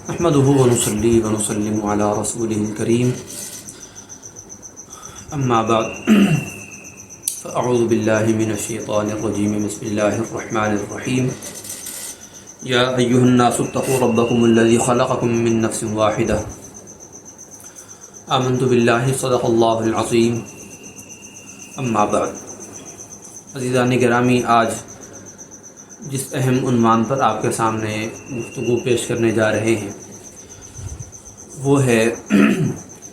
نحمده ونصلي ونسلم على رسوله الكريم اما بعد فاعوذ بالله من الشيطان الرجيم بسم الله الرحمن الرحيم يا ايها الناس اتقوا ربكم الذي خلقكم من نفس واحدة آمنت بالله صدق الله العظيم اما بعد عزیزان گرامی، آج جس اہم عنوان پر آپ کے سامنے گفتگو پیش کرنے جا رہے ہیں وہ ہے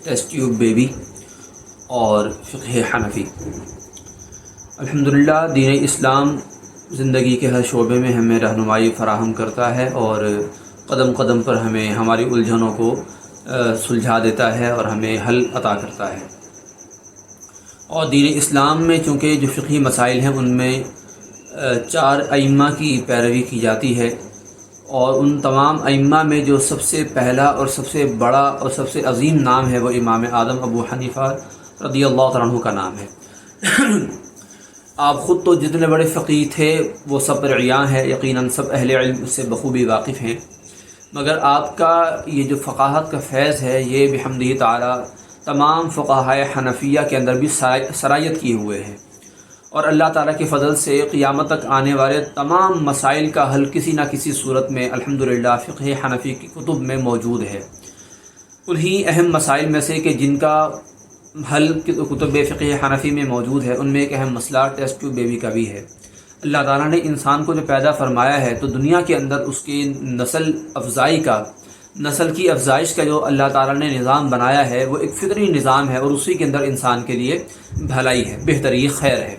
ٹیسٹ ٹیوب بیبی اور فقہ حنفی۔ الحمدللہ دین اسلام زندگی کے ہر شعبے میں ہمیں رہنمائی فراہم کرتا ہے اور قدم قدم پر ہمیں ہماری الجھنوں کو سلجھا دیتا ہے اور ہمیں حل عطا کرتا ہے۔ اور دین اسلام میں چونکہ جو فقہی مسائل ہیں ان میں 4 ائمہ کی پیروی کی جاتی ہے، اور ان تمام ائمہ میں جو سب سے پہلا اور سب سے بڑا اور سب سے عظیم نام ہے وہ امام اعظم ابو حنیفہ رضی اللہ تعالیٰ عنہ کا نام ہے۔ آپ خود تو جتنے بڑے فقیہ تھے وہ سب پر عیاں ہے، یقیناً سب اہل علم اس سے بخوبی واقف ہیں، مگر آپ کا یہ جو فقاہت کا فیض ہے یہ بحمدہ تعالی تمام فقہائے حنفیہ کے اندر بھی سرایت کیے ہوئے ہیں، اور اللہ تعالیٰ کے فضل سے قیامت تک آنے والے تمام مسائل کا حل کسی نہ کسی صورت میں الحمدللہ فقہ حنفی کی کتب میں موجود ہے۔ انہی اہم مسائل میں سے کہ جن کا حل کتب فقہ حنفی میں موجود ہے ان میں ایک اہم مسئلہ ٹیسٹ ٹیوب بیبی کا بھی ہے۔ اللہ تعالیٰ نے انسان کو جو پیدا فرمایا ہے تو دنیا کے اندر اس کی نسل کی افزائش کا جو اللہ تعالیٰ نے نظام بنایا ہے وہ ایک فطری نظام ہے، اور اسی کے اندر انسان کے لیے بھلائی ہے، بہتری، خیر ہے۔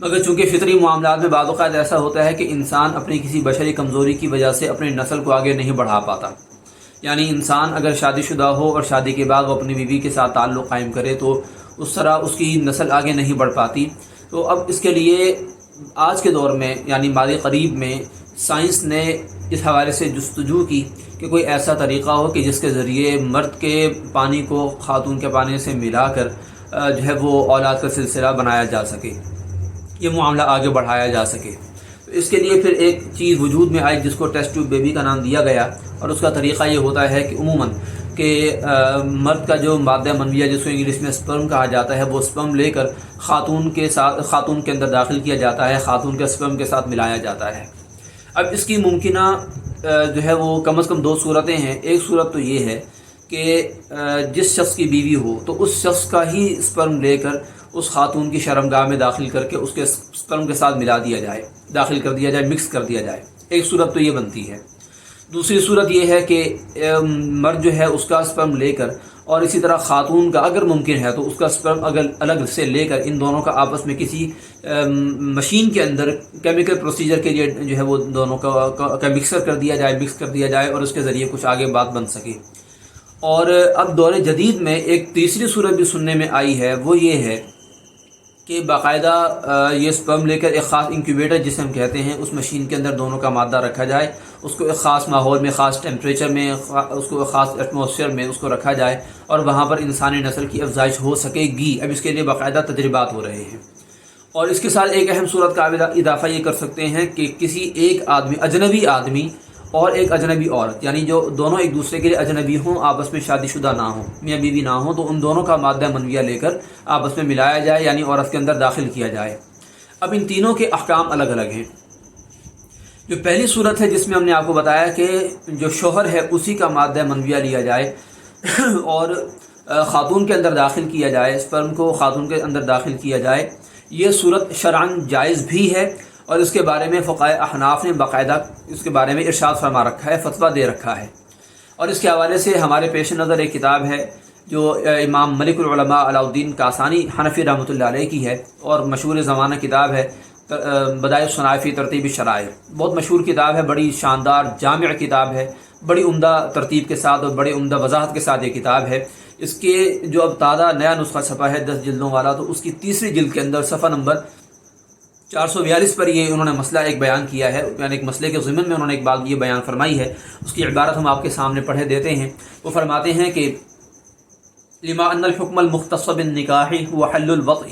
مگر چونکہ فطری معاملات میں بعض اوقات ایسا ہوتا ہے کہ انسان اپنی کسی بشری کمزوری کی وجہ سے اپنی نسل کو آگے نہیں بڑھا پاتا، یعنی انسان اگر شادی شدہ ہو اور شادی کے بعد وہ اپنی بیوی کے ساتھ تعلق قائم کرے تو اس طرح اس کی نسل آگے نہیں بڑھ پاتی۔ تو اب اس کے لیے آج کے دور میں یعنی ماضی قریب میں سائنس نے اس حوالے سے جستجو کی کہ کوئی ایسا طریقہ ہو کہ جس کے ذریعے مرد کے پانی کو خاتون کے پانی سے ملا کر جو ہے وہ اولاد کا سلسلہ بنایا جا سکے، یہ معاملہ آگے بڑھایا جا سکے۔ تو اس کے لیے پھر ایک چیز وجود میں آئی جس کو ٹیسٹ ٹیوب بیبی کا نام دیا گیا، اور اس کا طریقہ یہ ہوتا ہے کہ عموماً کہ مرد کا جو مادہ منویہ جس کو انگلش میں سپرم کہا جاتا ہے وہ سپرم لے کر خاتون کے اندر داخل کیا جاتا ہے، خاتون کے سپرم کے ساتھ ملایا جاتا ہے۔ اب اس کی ممکنہ جو ہے وہ کم از کم 2 صورتیں ہیں۔ ایک صورت تو یہ ہے کہ جس شخص کی بیوی ہو تو اس شخص کا ہی سپرم لے کر اس خاتون کی شرمگاہ میں داخل کر کے اس کے سپرم کے ساتھ ملا دیا جائے، داخل کر دیا جائے، مکس کر دیا جائے۔ ایک صورت تو یہ بنتی ہے۔ دوسری صورت یہ ہے کہ مرد جو ہے اس کا سپرم لے کر، اور اسی طرح خاتون کا اگر ممکن ہے تو اس کا سپرم اگر الگ سے لے کر ان دونوں کا آپس میں کسی مشین کے اندر کیمیکل پروسیجر کے لیے جو ہے وہ دونوں کا مکسر کر دیا جائے، مکس کر دیا جائے، اور اس کے ذریعے کچھ آگے بات بن سکے۔ اور اب دور جدید میں ایک تیسری صورت بھی سننے میں آئی ہے، وہ یہ ہے کہ باقاعدہ یہ سپرم لے کر ایک خاص انکیوبیٹر جسے ہم کہتے ہیں اس مشین کے اندر دونوں کا مادہ رکھا جائے، اس کو ایک خاص ماحول میں، خاص ٹیمپریچر میں، اس کو خاص ایٹماسفیئر میں اس کو رکھا جائے، اور وہاں پر انسانی نسل کی افزائش ہو سکے گی۔ اب اس کے لیے باقاعدہ تجربات ہو رہے ہیں۔ اور اس کے ساتھ ایک اہم صورت کا اضافہ یہ کر سکتے ہیں کہ کسی ایک آدمی، اجنبی آدمی اور ایک اجنبی عورت، یعنی جو دونوں ایک دوسرے کے لیے اجنبی ہوں، آپس میں شادی شدہ نہ ہوں، میاں بیوی نہ ہوں، تو ان دونوں کا مادہ منویہ لے کر آپس میں ملایا جائے، یعنی عورت کے اندر داخل کیا جائے۔ اب ان تینوں کے احکام الگ الگ ہیں۔ جو پہلی صورت ہے جس میں ہم نے آپ کو بتایا کہ جو شوہر ہے اسی کا مادہ منویہ لیا جائے اور خاتون کے اندر داخل کیا جائے، سپرم کو خاتون کے اندر داخل کیا جائے، یہ صورت شرعاً جائز بھی ہے، اور اس کے بارے میں فقہائے احناف نے باقاعدہ اس کے بارے میں ارشاد فرما رکھا ہے، فتویٰ دے رکھا ہے۔ اور اس کے حوالے سے ہمارے پیش نظر ایک کتاب ہے جو امام ملک العلماء علاء الدین کاسانی حنفی رحمۃ اللہ علیہ کی ہے، اور مشہور زمانہ کتاب ہے بدائع الصنائع فی ترتیب الشرائع، بہت مشہور کتاب ہے، بڑی شاندار جامع کتاب ہے، بڑی عمدہ ترتیب کے ساتھ اور بڑی عمدہ وضاحت کے ساتھ یہ کتاب ہے۔ اس کے جو اب تازہ نیا نسخہ چھپا ہے 10 جلدوں والا، تو اس کی تیسری جلد کے اندر صفحہ نمبر 442 پر یہ انہوں نے مسئلہ ایک بیان کیا ہے، یعنی ایک مسئلے کے ضمن میں انہوں نے ایک بات یہ بیان فرمائی ہے۔ اس کی عبارت ہم آپ کے سامنے پڑھے دیتے ہیں۔ وہ فرماتے ہیں کہ لما ان الحكم المختص بالنكاح هو حل الوطء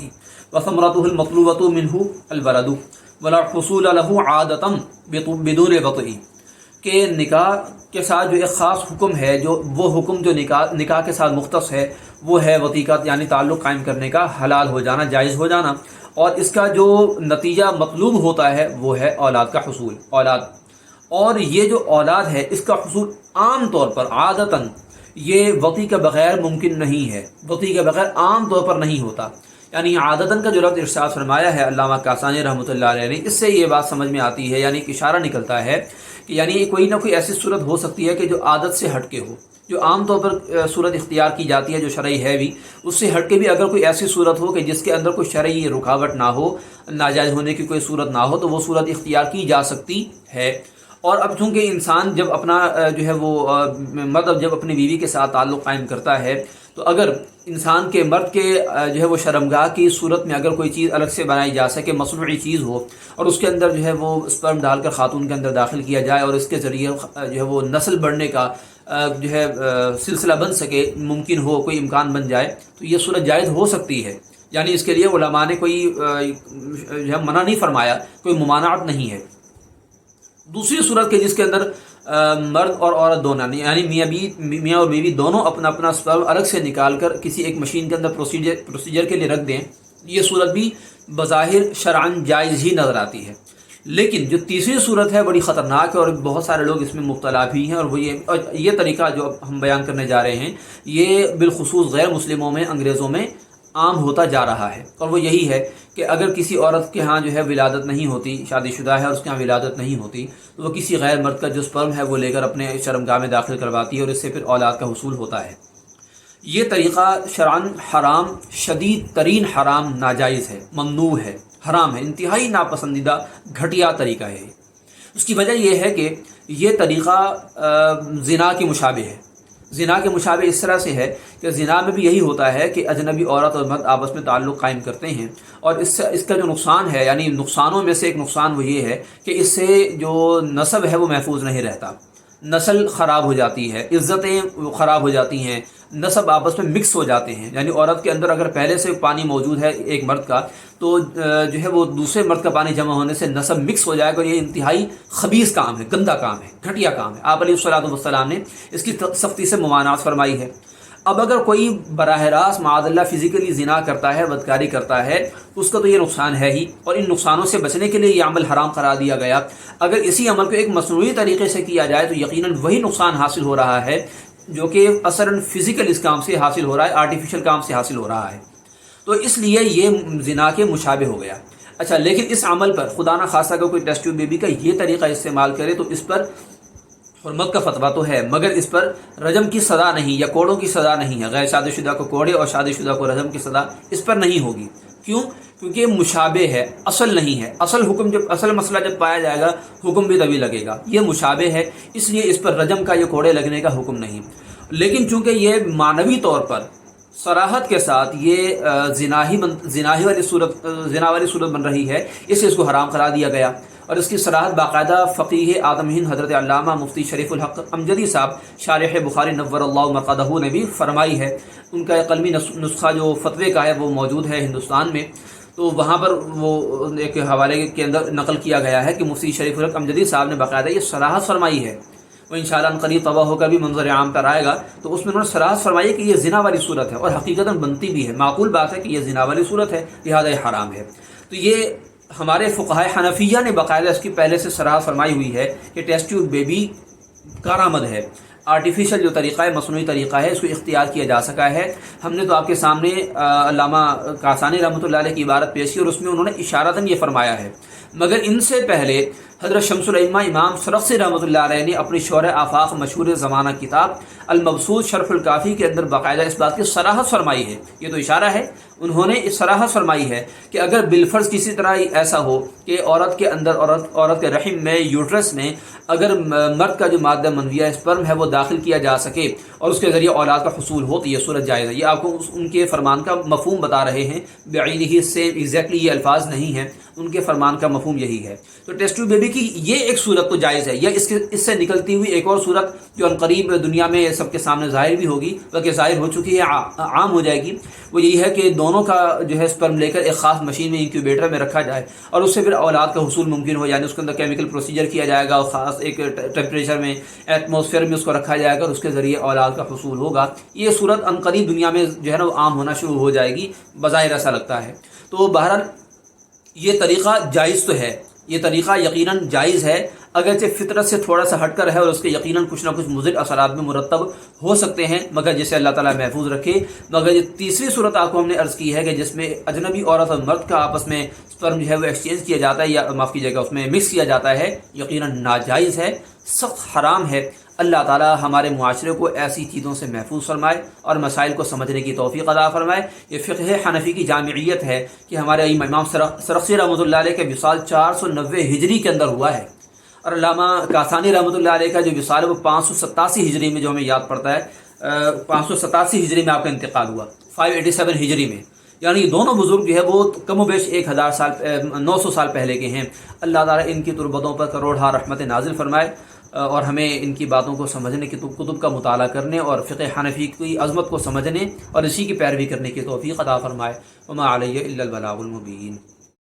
وثمرته المطلوبة منه الولد ولا حصول له عادة بدون وطء، کہ نکاح کے ساتھ جو ایک خاص حکم ہے، جو وہ حکم جو نکاح کے ساتھ مختص ہے، وہ ہے وطیقہ، یعنی تعلق قائم کرنے کا حلال ہو جانا، جائز ہو جانا، اور اس کا جو نتیجہ مطلوب ہوتا ہے وہ ہے اولاد کا حصول، اولاد۔ اور یہ جو اولاد ہے اس کا حصول عام طور پر عادتاً یہ وطی کے بغیر ممکن نہیں ہے، وطی کے بغیر عام طور پر نہیں ہوتا۔ یعنی عادتاً کا جو لفظ ارشاد فرمایا ہے علامہ کاسانی رحمۃ اللہ علیہ نے، اس سے یہ بات سمجھ میں آتی ہے، یعنی ایک اشارہ نکلتا ہے کہ یعنی کوئی نہ کوئی ایسی صورت ہو سکتی ہے کہ جو عادت سے ہٹ کے ہو، جو عام طور پر صورت اختیار کی جاتی ہے جو شرعی ہے بھی، اس سے ہٹ کے بھی اگر کوئی ایسی صورت ہو کہ جس کے اندر کوئی شرعی رکاوٹ نہ ہو، ناجائز ہونے کی کوئی صورت نہ ہو، تو وہ صورت اختیار کی جا سکتی ہے۔ اور اب چونکہ انسان جب اپنا جو ہے وہ مرد جب اپنی بیوی کے ساتھ تعلق قائم کرتا ہے، تو اگر انسان کے مرد کے جو ہے وہ شرمگاہ کی صورت میں اگر کوئی چیز الگ سے بنائی جا سکے، مصنوعی چیز ہو، اور اس کے اندر جو ہے وہ سپرم ڈال کر خاتون کے اندر داخل کیا جائے اور اس کے ذریعے جو ہے وہ نسل بڑھنے کا جو ہے سلسلہ بن سکے، ممکن ہو، کوئی امکان بن جائے، تو یہ صورت جائز ہو سکتی ہے۔ یعنی اس کے لیے علماء نے کوئی جو ہے منع نہیں فرمایا، کوئی ممانعت نہیں ہے۔ دوسری صورت کے جس کے اندر مرد اور عورت دونوں، یعنی میاں اور بیوی دونوں اپنا اپنا سپرم الگ سے نکال کر کسی ایک مشین کے اندر پروسیجر کے لیے رکھ دیں، یہ صورت بھی بظاہر شرعاً جائز ہی نظر آتی ہے۔ لیکن جو تیسری صورت ہے بڑی خطرناک ہے اور بہت سارے لوگ اس میں مبتلا بھی ہیں، اور یہ طریقہ جو ہم بیان کرنے جا رہے ہیں یہ بالخصوص غیر مسلموں میں، انگریزوں میں عام ہوتا جا رہا ہے، اور وہ یہی ہے کہ اگر کسی عورت کے ہاں جو ہے ولادت نہیں ہوتی، شادی شدہ ہے اور اس کے ہاں ولادت نہیں ہوتی، تو وہ کسی غیر مرد کا جو سپرم ہے وہ لے کر اپنے شرمگاہ میں داخل کرواتی ہے اور اس سے پھر اولاد کا حصول ہوتا ہے۔ یہ طریقہ شرعاً حرام، شدید ترین حرام، ناجائز ہے، ممنوع ہے، حرام ہے، انتہائی ناپسندیدہ گھٹیا طریقہ ہے۔ اس کی وجہ یہ ہے کہ یہ طریقہ زنا کے مشابہ ہے۔ زنا کے مشابہ اس طرح سے ہے کہ زنا میں بھی یہی ہوتا ہے کہ اجنبی عورت اور مرد آپس میں تعلق قائم کرتے ہیں، اور اس کا جو نقصان ہے، یعنی نقصانوں میں سے ایک نقصان وہ یہ ہے کہ اس سے جو نسب ہے وہ محفوظ نہیں رہتا، نسل خراب ہو جاتی ہے، عزتیں خراب ہو جاتی ہیں، نسب آپس میں مکس ہو جاتے ہیں۔ یعنی عورت کے اندر اگر پہلے سے پانی موجود ہے ایک مرد کا، تو جو ہے وہ دوسرے مرد کا پانی جمع ہونے سے نسب مکس ہو جائے گا، اور یہ انتہائی خبیث کام ہے، گندا کام ہے، گھٹیا کام ہے۔ آپ علیہ الصلوۃ والسلام نے اس کی سختی سے ممانعت فرمائی ہے۔ اب اگر کوئی براہ راست معاذ اللہ فزیکلی زنا کرتا ہے، بدکاری کرتا ہے، اس کا تو یہ نقصان ہے ہی، اور ان نقصانوں سے بچنے کے لیے یہ عمل حرام قرار دیا گیا۔ اگر اسی عمل کو ایک مصنوعی طریقے سے کیا جائے تو یقیناً وہی نقصان حاصل ہو رہا ہے جو کہ اثراً فزیکل اس کام سے حاصل ہو رہا ہے، آرٹیفیشل کام سے حاصل ہو رہا ہے، تو اس لیے یہ زنا کے مشابہ ہو گیا۔ اچھا، لیکن اس عمل پر خدا نہ خواستہ اگر کوئی ٹیسٹ ٹیوب بیبی کا یہ طریقہ استعمال کرے تو اس پر حرمت کا فتویٰ تو ہے، مگر اس پر رجم کی سزا نہیں، یا کوڑوں کی سزا نہیں ہے۔ غیر شادی شدہ کو کوڑے اور شادی شدہ کو رجم کی سزا اس پر نہیں ہوگی۔ کیوں؟ کیونکہ یہ مشابہ ہے، اصل نہیں ہے۔ اصل مسئلہ جب پایا جائے گا حکم بھی تبھی لگے گا۔ یہ مشابہ ہے، اس لیے اس پر رجم کا، یہ کوڑے لگنے کا حکم نہیں۔ لیکن چونکہ یہ معنوی طور پر صراحت کے ساتھ یہ زنا والی صورت بن رہی ہے، اس لیے اس کو حرام قرار دیا گیا، اور اس کی صراحت باقاعدہ فقیہ آدم ہند حضرت علامہ مفتی شریف الحق امجدی صاحب شارح بخاری نور اللہ مرقدہ نے بھی فرمائی ہے۔ ان کا قلمی نسخہ جو فتوے کا ہے وہ موجود ہے ہندوستان میں، تو وہاں پر وہ ایک حوالے کے اندر نقل کیا گیا ہے کہ مفتی شریف الحق امجدی صاحب نے باقاعدہ یہ صراحت فرمائی ہے۔ وہ انشاءاللہ قریب طبع ہو کر بھی منظر عام پر آئے گا، تو اس میں انہوں نے صراحت فرمائی کہ یہ زنا والی صورت ہے، اور حقیقتاً بنتی بھی ہے، معقول بات ہے کہ یہ زنا والی صورت ہے، لہذا یہ حرام ہے۔ تو یہ ہمارے فقہائے حنفیہ نے باقاعدہ اس کی پہلے سے صراحت فرمائی ہوئی ہے کہ ٹیسٹ ٹیوب بیبی کارآمد ہے، آرٹیفیشل جو طریقہ ہے، مصنوعی طریقہ ہے، اس کو اختیار کیا جا سکا ہے۔ ہم نے تو آپ کے سامنے علامہ کاسانی رحمۃ اللہ علیہ کی عبارت پیش کی، اور اس میں انہوں نے اشارتاً یہ فرمایا ہے، مگر ان سے پہلے حضرت شمس الائمہ امام سرخسی رحمۃ اللہ علیہ نے اپنی شرح آفاق مشہور زمانہ کتاب المبسوط شرح الکافی کے اندر باقاعدہ اس بات کی صراحت فرمائی ہے۔ یہ تو اشارہ ہے، انہوں نے اس صراحت فرمائی ہے کہ اگر بالفرض کسی طرح ایسا ہو کہ عورت کے رحم میں، یوٹرس میں اگر مرد کا جو مادہ منویہ اسپرم ہے وہ داخل کیا جا سکے اور اس کے ذریعے اولاد کا حصول ہو تو یہ صورت جائز ہے۔ یہ آپ کو ان کے فرمان کا مفہوم بتا رہے ہیں، بعینہ سیم ایگزیکٹلی یہ الفاظ نہیں ہیں، ان کے فرمان کا مفہوم یہی ہے۔ تو ٹیسٹ ٹیوب بیبی کی یہ ایک صورت تو جائز ہے، یا اس سے نکلتی ہوئی ایک اور صورت جو عنقریب دنیا میں سب کے سامنے ظاہر بھی ہوگی، بلکہ ظاہر ہو چکی ہے، عام ہو جائے گی، وہ یہی ہے کہ دونوں کا جو ہے سپرم لے کر ایک خاص مشین میں انکیوبیٹر میں رکھا جائے اور اس سے پھر اولاد کا حصول ممکن ہو، یعنی اس کے اندر کیمیکل پروسیجر کیا جائے گا اور خاص ایک ٹیمپریچر میں، ایٹماسفیئر میں اس کو رکھا جائے گا اور اس کے ذریعے اولاد کا حصول ہوگا۔ یہ صورت عنقریب دنیا میں جو ہے نا وہ عام ہونا شروع ہو جائے گی، بظاہر ایسا لگتا ہے۔ تو بہرحال یہ طریقہ جائز تو ہے، یہ طریقہ یقیناً جائز ہے، اگرچہ فطرت سے تھوڑا سا ہٹ کر ہے اور اس کے یقیناً کچھ نہ کچھ مضر اثرات میں مرتب ہو سکتے ہیں، مگر جسے اللہ تعالیٰ محفوظ رکھے۔ مگر یہ تیسری صورت آپ کو ہم نے عرض کی ہے کہ جس میں اجنبی عورت اور مرد کا آپس میں سپرم جو ہے وہ ایکسچینج کیا جاتا ہے، یا معاف کیجیے گا اس میں مکس کیا جاتا ہے، یقیناً ناجائز ہے، سخت حرام ہے۔ اللہ تعالیٰ ہمارے معاشرے کو ایسی چیزوں سے محفوظ فرمائے اور مسائل کو سمجھنے کی توفیق عطا فرمائے۔ یہ فقہ حنفی کی جامعیت ہے کہ ہمارے امام سرخسی رحمۃ اللہ علیہ کا وصال 490 ہجری کے اندر ہوا ہے، اور علامہ کاسانی رحمۃ اللہ علیہ کا جو وصال ہے وہ 587 ہجری میں جو ہمیں یاد پڑتا ہے، 587 ہجری میں آپ کا انتقال ہوا، 587 ہجری میں، یعنی یہ دونوں بزرگ جو ہے وہ کم و بیش 1000 سال 900 سال پہلے کے ہیں۔ اللہ تعالیٰ ان کی تربتوں پر کروڑہا رحمت نازل فرمائے اور ہمیں ان کی باتوں کو سمجھنے کی، کتب کا مطالعہ کرنے اور فقہ حنفی کی عظمت کو سمجھنے اور اسی کی پیروی کرنے کی توفیق عطا فرمائے۔ وما علیہ الا البلاغ المبین۔